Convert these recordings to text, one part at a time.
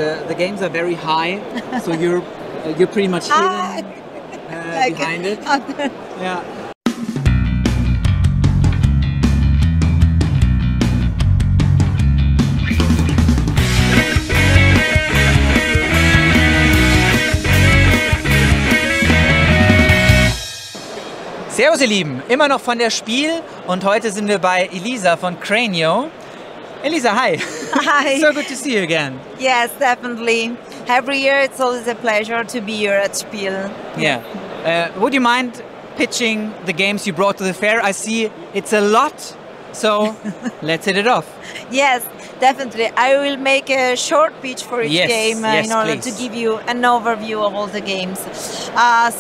the games are very high, so you're pretty much hidden like behind it. Yeah. Servus ihr Lieben, immer noch von der Spiel und heute sind wir bei Elisa von Cranio. Elisa, hi. Hi. So good to see you again. Yes, definitely. Every year it's always a pleasure to be here at Spiel. Yeah. Would you mind pitching the games you brought to the fair? I see it's a lot, so let's hit it off. Yes, definitely. I will make a short pitch for each game in order please. to give you an overview of all the games.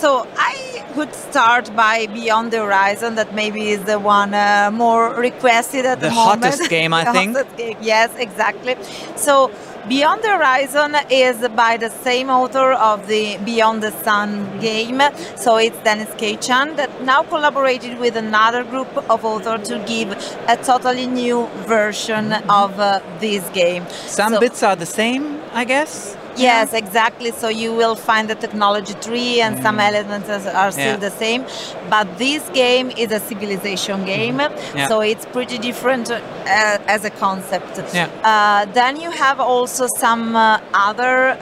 So I would start by Beyond the Horizon, that maybe is the one more requested at the moment. The hottest game, I think. Hottest game. Yes, exactly. So Beyond the Horizon is by the same author of the Beyond the Sun game. So it's Dennis Kachan that now collaborated with another group of authors to give a totally new version of this game. Some bits are the same, I guess? Yes, exactly. So you will find the technology tree and some elements are still the same. But this game is a civilization game, so it's pretty different as a concept. Then you have also some other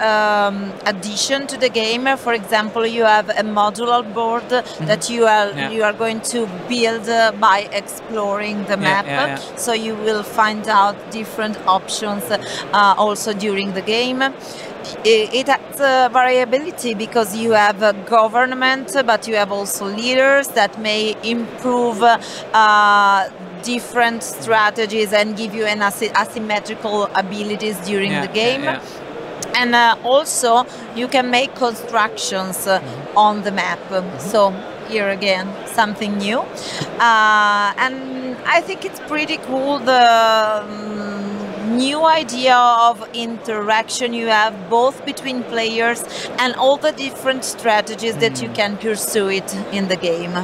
addition to the game. For example, you have a modular board that you are going to build by exploring the map. So you will find out different options also during the game. It has variability because you have a government, but you have also leaders that may improve different strategies and give you an asymmetrical abilities during the game. And also you can make constructions on the map. So here again, something new. And I think it's pretty cool, the new idea of interaction you have both between players and all the different strategies that you can pursue it in the game.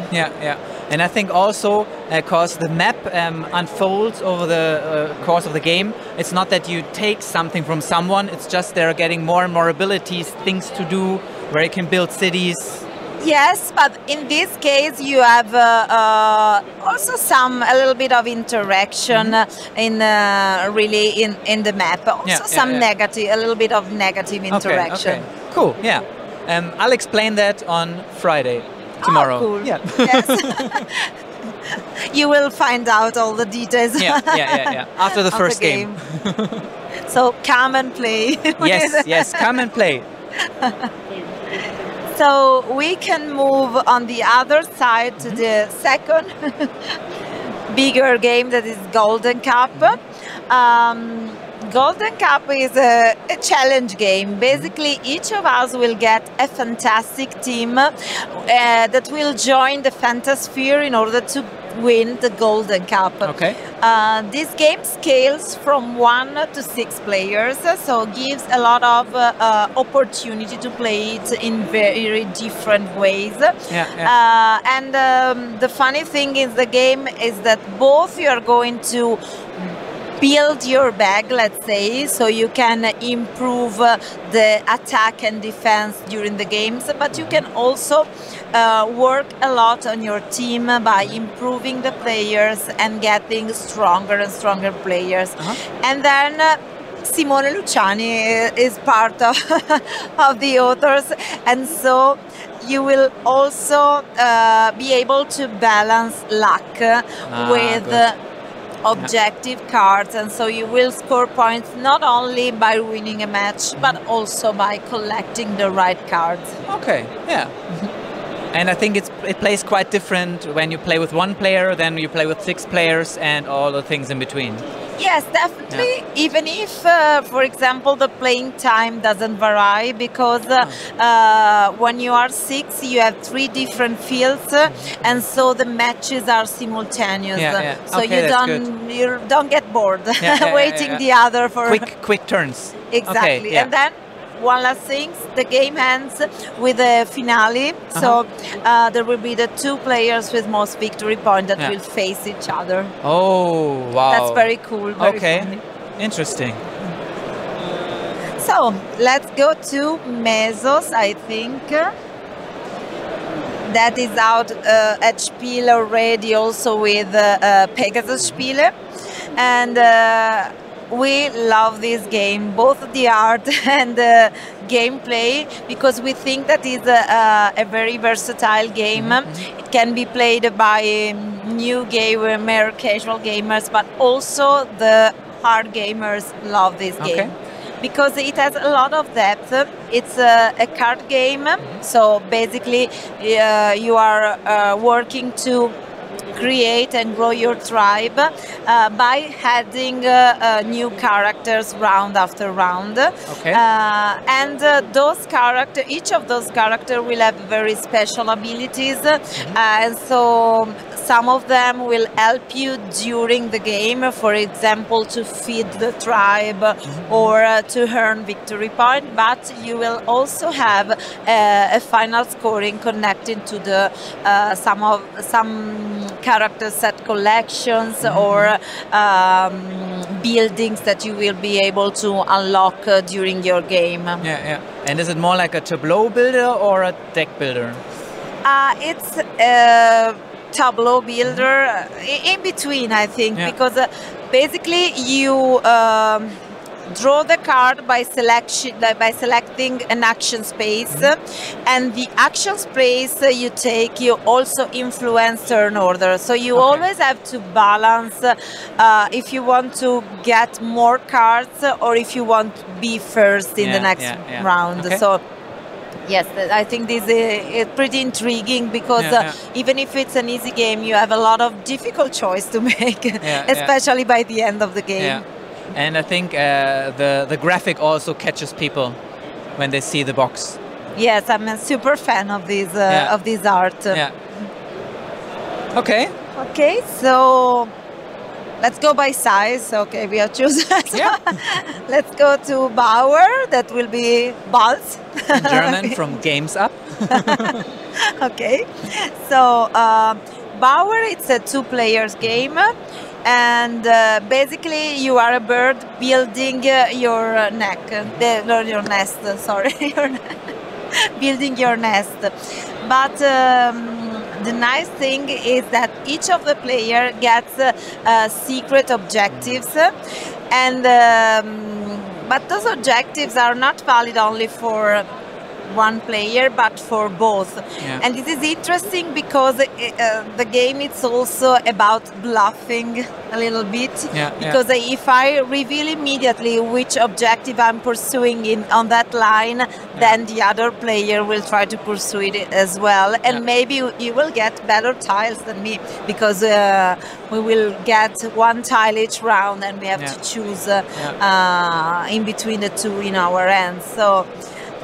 And I think also because the map unfolds over the course of the game, it's not that you take something from someone, it's just they're getting more and more abilities, things to do, where you can build cities. Yes, but in this case you have also a little bit of interaction in the map. Also some negative, a little bit of negative interaction. Okay. Cool. Yeah. I'll explain that on Friday, tomorrow. Oh, cool. Yeah. Yes. You will find out all the details. After the first game. So come and play. Yes, come and play. So we can move on the other side to the second bigger game, that is Golden Cup. Golden Cup is a challenge game. Basically, each of us will get a fantastic team that will join the Fantasphere in order to win the Golden Cup. Okay. This game scales from 1 to 6 players, so gives a lot of opportunity to play it in very different ways. And the funny thing is the game is that both you are going to build your bag, let's say, so you can improve the attack and defense during the games, but you can also work a lot on your team by improving the players and getting stronger and stronger players. And then Simone Luciani is part of the authors, and so you will also be able to balance luck with objective cards, and so you will score points not only by winning a match but also by collecting the right cards. Okay, yeah. And I think it plays quite different when you play with one player than you play with 6 players and all the things in between. Yes, definitely. Even if, for example, the playing time doesn't vary, because when you are 6, you have 3 different fields, and so the matches are simultaneous. So you don't get bored waiting the other for quick turns. Exactly. Okay, and then one last thing, the game ends with a finale. So there will be the 2 players with most victory points that will face each other. Oh, wow. That's very cool. Very funny. Interesting. So So let's go to Mesos, I think. That is out at Spiele already, also with Pegasus Spiele. And we love this game, both the art and the gameplay, because we think that it's a very versatile game. It can be played by new gamer, casual gamers, but also the hard gamers love this game. Because it has a lot of depth. It's a card game, so basically you are working to create and grow your tribe by adding new characters round after round. And those characters, each of those characters will have very special abilities, and so some of them will help you during the game, for example, to feed the tribe or to earn victory point, but you will also have a final scoring connected to the some character set collections or buildings that you will be able to unlock during your game. And is it more like a tableau builder or a deck builder? It's a tableau builder in between, I think, because basically you draw the card by selecting an action space, and the action space you take, you also influence turn order. So you always have to balance if you want to get more cards or if you want to be first in the next round. So yes, I think this is pretty intriguing because even if it's an easy game, you have a lot of difficult choice to make, especially by the end of the game. And I think the graphic also catches people when they see the box. Yes, I'm a super fan of this art. Okay, so let's go by size. Okay, we have chosen. Let's go to Bauer. That will be Balz. In German, from Games Up. Okay, so Bauer, it's a 2-player game. And basically, you are a bird building your your nest. Sorry, building your nest. But the nice thing is that each of the player gets secret objectives, and but those objectives are not valid only for one player but for both. And this is interesting because the game is also about bluffing a little bit, because if I reveal immediately which objective I'm pursuing on that line, then the other player will try to pursue it as well, and maybe you will get better tiles than me, because we will get one tile each round and we have to choose in between the two in our hands. So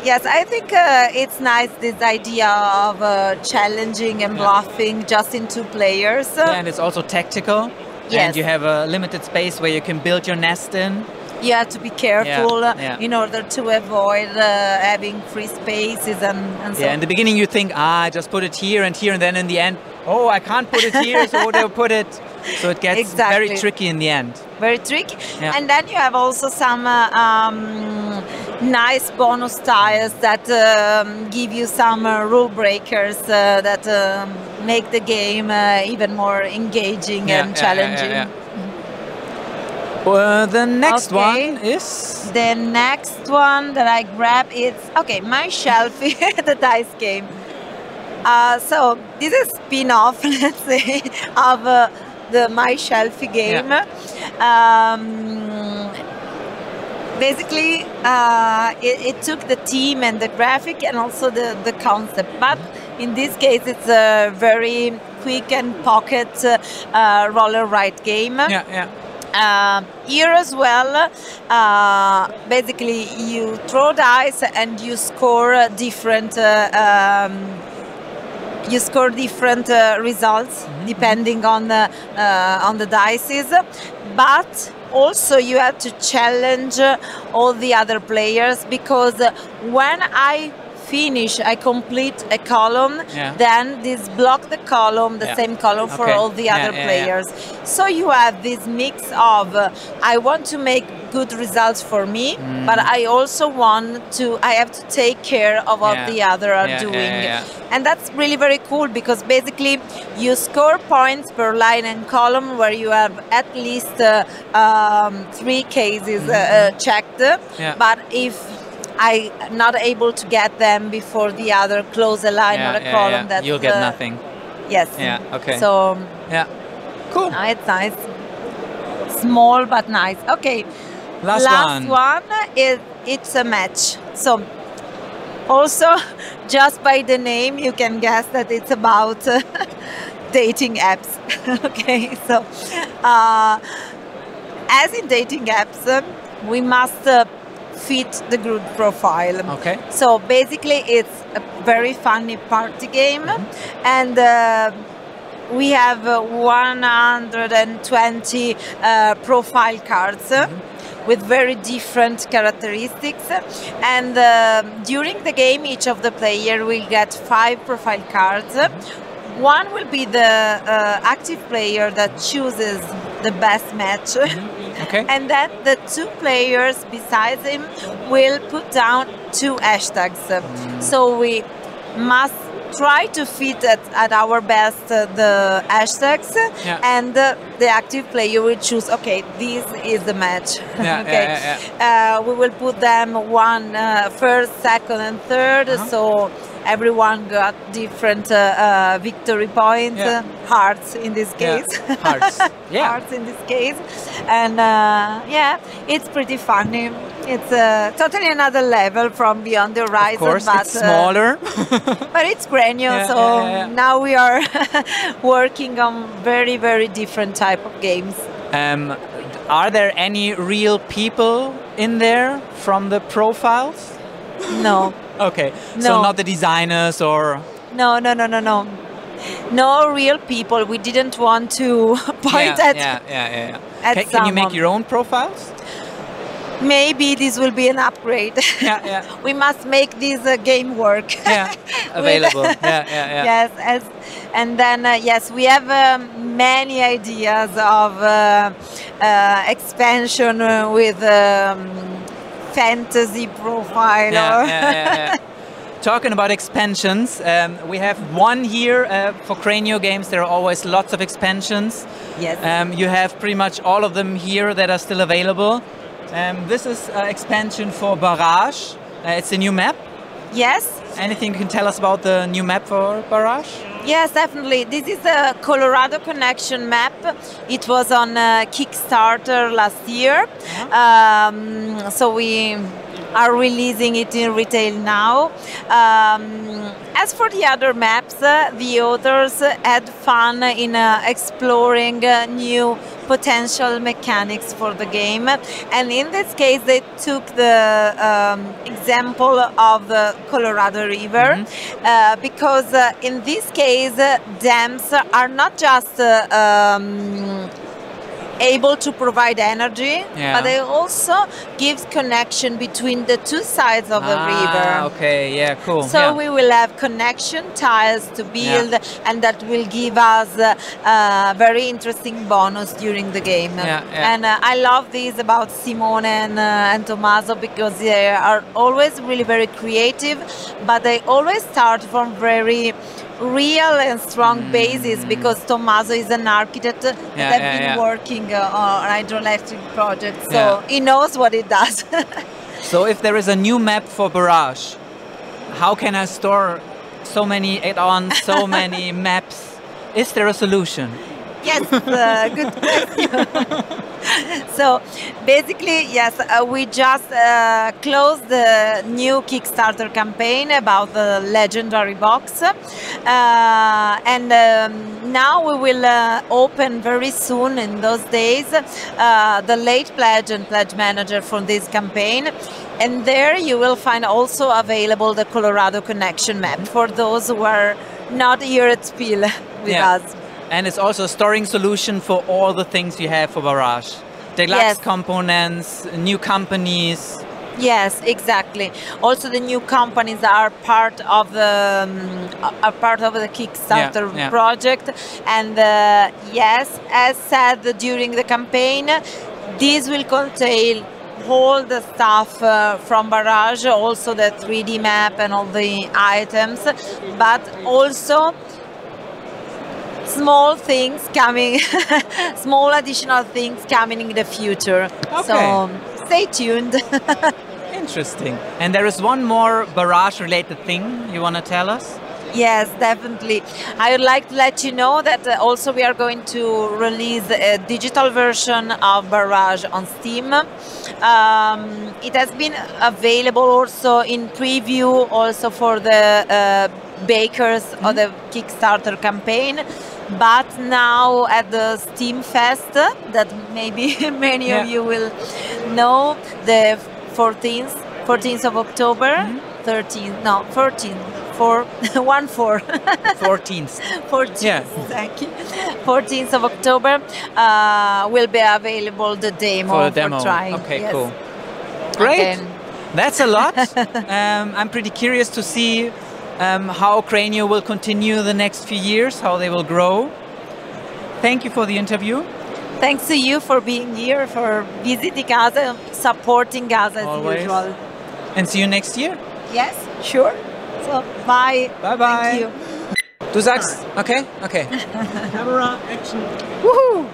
yes, I think it's nice, this idea of challenging and bluffing just in 2 players. And it's also tactical. And you have a limited space where you can build your nest in. You have to be careful in order to avoid having free spaces and so on. In the beginning you think, I just put it here, and then in the end, oh, I can't put it here, so where do I put it? So it gets very tricky in the end. Very tricky. And then you have also some nice bonus tiles that give you some rule breakers that make the game even more engaging and challenging. The next one is? The next one that I grab is, My Shelfie, the dice game. So this is a spin-off, let's say, of the My Shelfie game. Basically, it took the theme and the graphic and also the concept, but in this case it's a very quick and pocket roller ride game. Here as well, basically you throw dice and you score different results depending on the dices, but also you have to challenge all the other players, because when I complete a column, then this block the column, the same column for all the other players. So you have this mix of I want to make good results for me, but I also I have to take care of what the other are doing. And that's really very cool, because basically you score points per line and column where you have at least 3 cases checked. But if I'm not able to get them before the other close a line or a column, that you'll get nothing. Yes. Yeah. Okay. So cool. No, it's nice. Small but nice. Okay. Last one is it's a match. So also, just by the name, you can guess that it's about dating apps. Okay. So as in dating apps, we must fit the group profile. Okay. So basically, it's a very funny party game, and we have 120 profile cards with very different characteristics. And during the game, each of the players will get 5 profile cards. One will be the active player that chooses the best match. Okay. And then the 2 players besides him will put down 2 hashtags. So we must try to fit at our best the hashtags, and the active player will choose, okay, this is the match. We will put them one first, second and third, so everyone got different victory points, hearts in this case. Hearts. Hearts in this case. And it's pretty funny. It's totally another level from Beyond the Horizon. Of course, but it's smaller. but it's Cranio, so now we are working on very, very different type of games. Are there any real people in there from the profiles? No. Okay, no. So not the designers or... No. No real people. We didn't want to point at Can you make your own profiles? Maybe this will be an upgrade. We must make this game work. Available. Yes, and then yes, we have many ideas of expansion with fantasy profile. Talking about expansions, we have one here for Cranio games. There are always lots of expansions. Yes. You have pretty much all of them here that are still available. This is expansion for Barrage. It's a new map. Yes. Anything you can tell us about the new map for Barrage? Yes, definitely. This is a Colorado Connection map. It was on Kickstarter last year. So we are releasing it in retail now. As for the other maps, the authors had fun in exploring new potential mechanics for the game, and in this case they took the example of the Colorado River, because in this case dams are not just able to provide energy, but they also gives connection between the 2 sides of the river. Okay, yeah, cool. So we will have connection tiles to build, and that will give us a very interesting bonus during the game. And I love this about Simone and Tommaso, because they are always really very creative, but they always start from very real and strong basis, because Tommaso is an architect that has been working on hydroelectric projects, so he knows what he does. So if there is a new map for Barrage, how can I store so many add-ons, so many maps? Is there a solution? Yes, good question. So basically, yes, we just closed the new Kickstarter campaign about the legendary box, and now we will open very soon in those days the late pledge and pledge manager for this campaign. And there you will find also available the Colorado Connection map for those who are not here at Spiel with us. And it's also a storing solution for all the things you have for Barrage. Deluxe components, new companies. Yes, exactly. Also, the new companies are part of the Kickstarter project. And yes, as said during the campaign, these will contain all the stuff from Barrage, also the 3D map and all the items, but also small things coming, small additional things coming in the future. Okay. So stay tuned. Interesting. And there is one more Barrage-related thing you want to tell us? Yes, definitely. I would like to let you know that also we are going to release a digital version of Barrage on Steam. It has been available also in preview also for the bakers of the Kickstarter campaign. But now at the Steam Fest, that maybe many of you will know, the 14th of October, 14th. Yeah. Thank you. 14th of October will be available the demo for trying. Okay, yes. cool. Great. Again. That's a lot. I'm pretty curious to see how Cranio will continue the next few years, how they will grow. Thank you for the interview. Thanks to you for being here, for visiting us and supporting us as usual. And see you next year. Yes, sure. So, bye. Bye-bye. Thank you. Du sagst, okay? Okay. Camera, action. Woohoo!